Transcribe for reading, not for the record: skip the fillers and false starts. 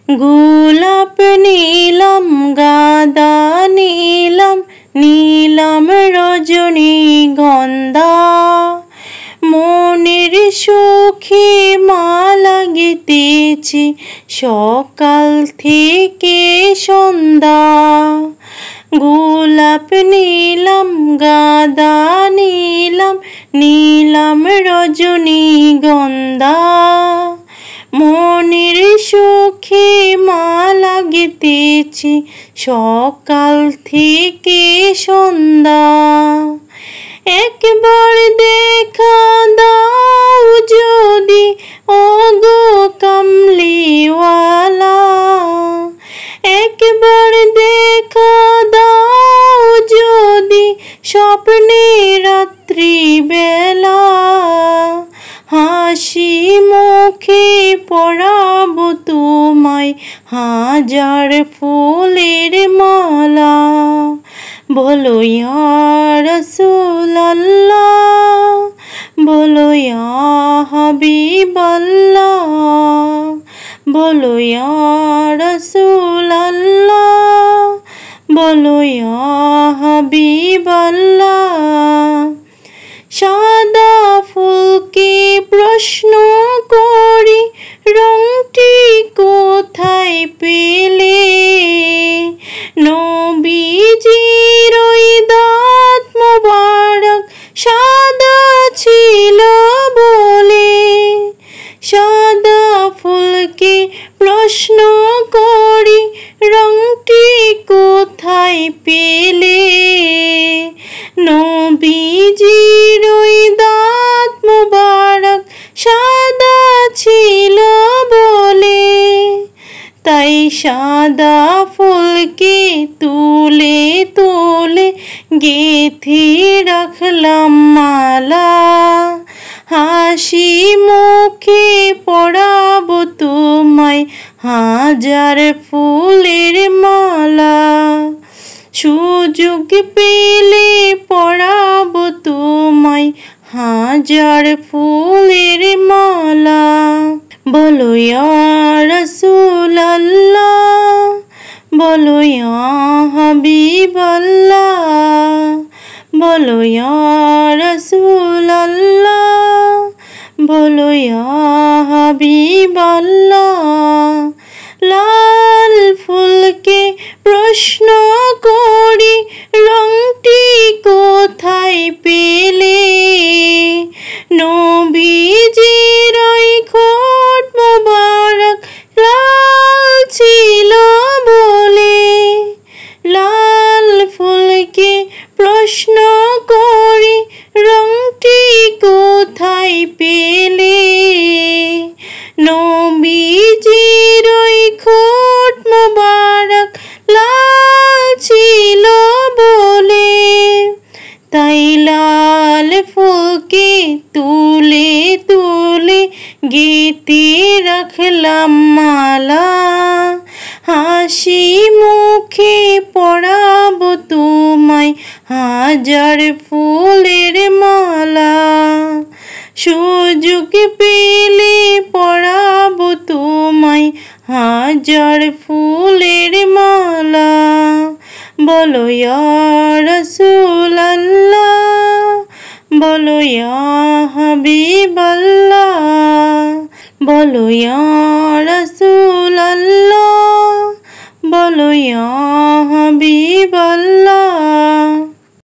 গোলাপ নীলম গাঁদা নীলম নীলম রজনীগন্ধা মনের সুখে মালা গেঁথেছি সকাল থেকে সন্ধ্যা। গোলাপ নীলম গাঁদা নীলম নীলম রজনীগন্ধা মনের সুখে মালা গেঁথেছি সকাল থেকে সন্ধ্যা। একবার দেখা দাও যদি ওগো কামলিওয়ালা, একবার দেখা দাও যদি স্বপ্নে রাত্রি বেলা, হাসি মুখে পরাবো তোমায় হাজার ফুলের মালা। বলো ইয়া রাসূলাল্লাহ, বলো ইয়া হাবিবাল্লাহ, বলো ইয়া রাসূলাল্লাহ, বলো ইয়া হাবিবাল্লাহ। সাদা ফুলকে প্রশ্ন করি রংটি কোথায় পেলে, নবীজির ওই দাঁত মোবারক সাদা ছিল বলে। সাদা ফুলকে প্রশ্ন করি রংটি কোথায় পেলে, নবীজির ওই দাঁত মোবারক সাদা ছিল বলে। তাই সাদা ফুলকে তুলে তুলে গেঁথে রাখলাম মালা, হাসি মুখে পরাবো তোমায় হাজার ফুলের মালা। সুযোগ পেলে পরাবো তোমায় হাজার ফুলের মালা। বলো ইয়া রাসূলাল্লাহ, বলো ইয়া হাবিবাল্লাহ, বলো ইয়া রাসূলাল্লাহ, বলো ইয়া হাবিবাল্লাহ। লাল ফুলকে প্রশ্ন করি রংটি কোথায় পেলে, নবীজির ওই ঠোঁট মোবারক লাল ছিল বলে। লাল ফুলকে প্রশ্ন করি রংটি কোথায় পেলে, নবীজির ওই ঠোঁট মোবারক লাল ছিল বলে। তাই লাল ফুলকে তুলে তুলে গেঁথে রাখলাম মালা, হাসি মুখে পরাবো তোমায় হাজার ফুলের মালা। সুযোগ পেলে পরাবো তোমায় হাজার ফুলের মালা। বলো ইয়া রাসূলাল্লাহ, বলো ইয়া হাবিবাল্লাহ, বলো ইয়া রাসূলাল্লাহ, বলো ইয়া হাবিবাল্লাহ।